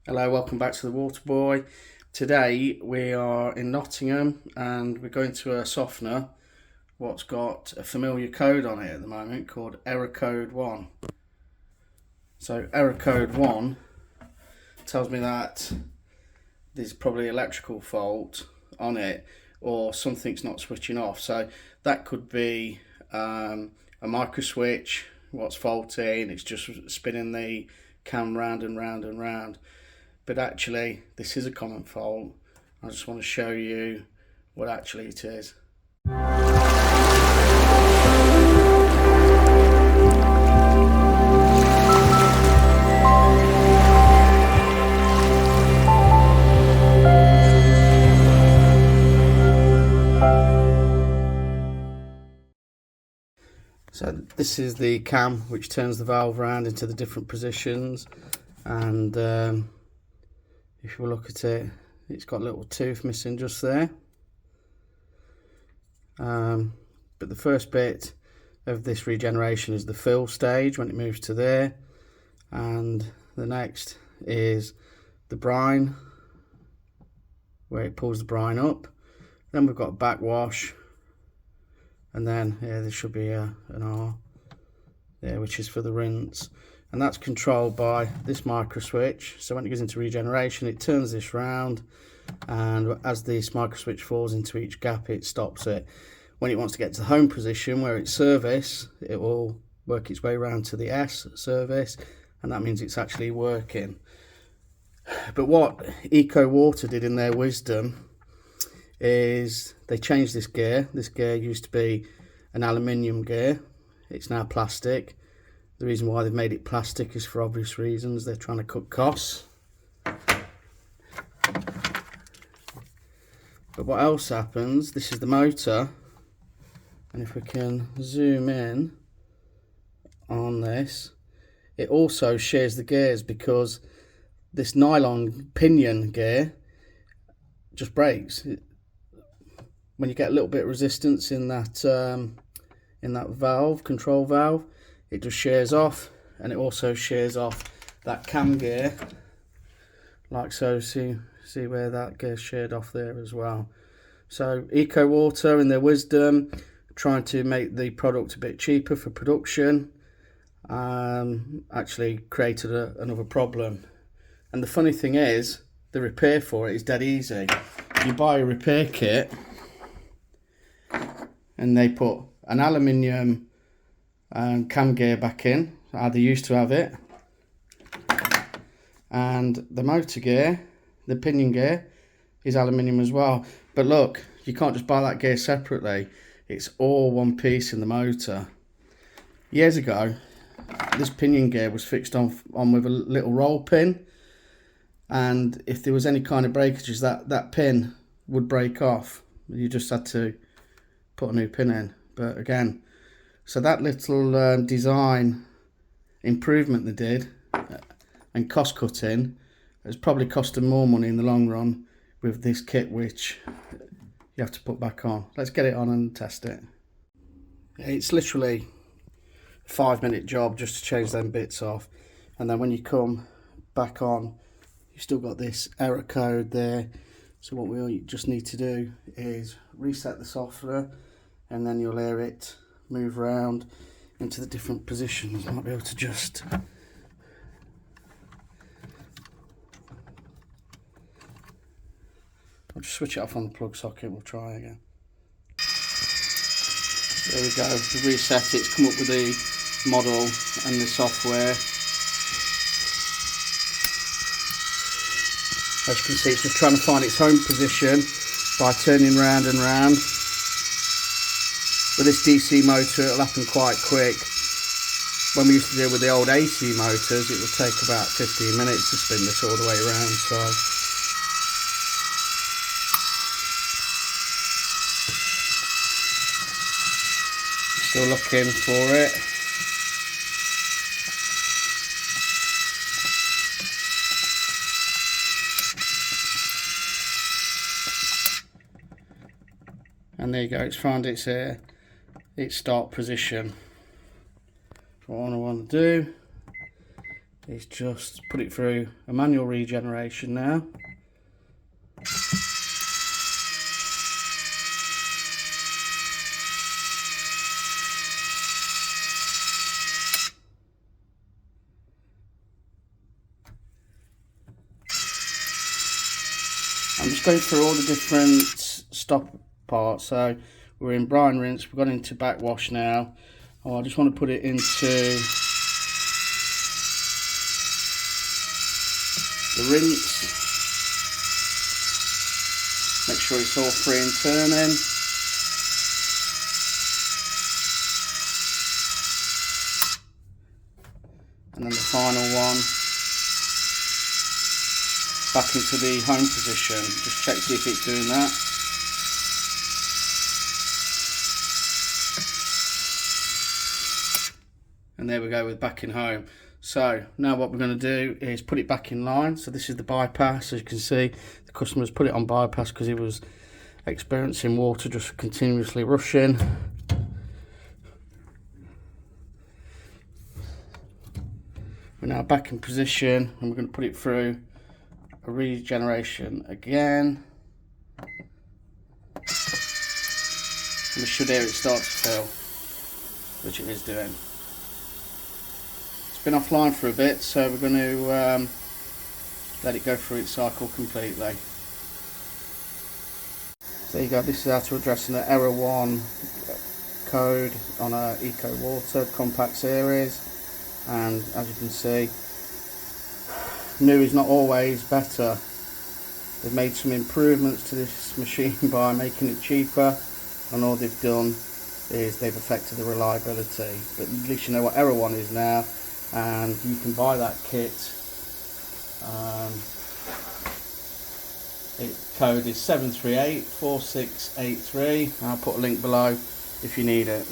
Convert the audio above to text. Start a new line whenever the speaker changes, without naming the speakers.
Hello, welcome back to the Water Boy. Today we are in Nottingham and we're going to a softener what's got a familiar code on it at the moment called error code 1. So error code 1 tells me that there's probably an electrical fault on it or something's not switching off. So that could be a micro switch, what's faulty, and it's just spinning the cam round and round and round. But actually this is a common fault. I just want to show you what actually it is. So this is the cam which turns the valve around into the different positions, and if you look at it, it's got a little tooth missing just there. But the first bit of this regeneration is the fill stage when it moves to there, and the next is the brine where it pulls the brine up. Then we've got backwash, and then there should be an R there which is for the rinse, and that's controlled by this micro switch. So when it goes into regeneration, it turns this round, and as this micro switch falls into each gap, it stops it. When it wants to get to the home position where it's service, it will work its way around to the S service, and that means it's actually working. But what Ecowater did in their wisdom is they changed this gear. This gear used to be an aluminium gear, it's now plastic. The reason why they've made it plastic is for obvious reasons. They're trying to cut costs. But what else happens, this is the motor, and if we can zoom in on this, it also shares the gears, because this nylon pinion gear just breaks when you get a little bit of resistance in that valve, control valve. It just shears off, and it also shears off that cam gear like so. See where that gear sheared off there as well. So Ecowater, in their wisdom, trying to make the product a bit cheaper for production, actually created another problem. And the funny thing is, the repair for it is dead easy. You buy a repair kit and they put an aluminium cam gear back in, how they used to have it, and the motor gear, the pinion gear, is aluminium as well. But look, you can't just buy that gear separately, it's all one piece in the motor. Years ago, this pinion gear was fixed on with a little roll pin, and if there was any kind of breakages, that pin would break off. You just had to put a new pin in. But again, so that little design improvement they did and cost cutting has probably cost them more money in the long run with this kit, which you have to put back on. Let's get it on and test it. It's literally a 5-minute job just to change them bits off, and then when you come back on, you've still got this error code there. So what we just need to do is reset the softener, and then you'll hear it move around into the different positions. I might be able to just I'll just switch it off on the plug socket. We'll try again. There we go, we've reset it. It's come up with the model and the software. As you can see, it's just trying to find its home position by turning round and round. With this DC motor, it'll happen quite quick. When we used to deal with the old AC motors, it would take about 15 minutes to spin this all the way around. So still looking for it. And there you go, it's found its start position. So what I want to do is just put it through a manual regeneration now. I'm just going through all the different stop parts. So we're in brine rinse, we've gone into backwash now. Oh, I just want to put it into the rinse. Make sure it's all free and turning. And then the final one, back into the home position. Just check, see if it's doing that. And there we go, with back in home. So now what we're going to do is put it back in line. So this is the bypass. As you can see, the customer's put it on bypass because he was experiencing water just continuously rushing. We're now back in position and we're going to put it through a regeneration again. And we should hear it start to fill, which it is doing. It's been offline for a bit, so we're going to let it go through its cycle completely. So there you go, this is how to address an error 1 code on a Ecowater compact series. And as you can see, new is not always better. They've made some improvements to this machine by making it cheaper, and all they've done is they've affected the reliability. But at least you know what error 1 is now, and you can buy that kit. Code is 7384683. I'll put a link below if you need it.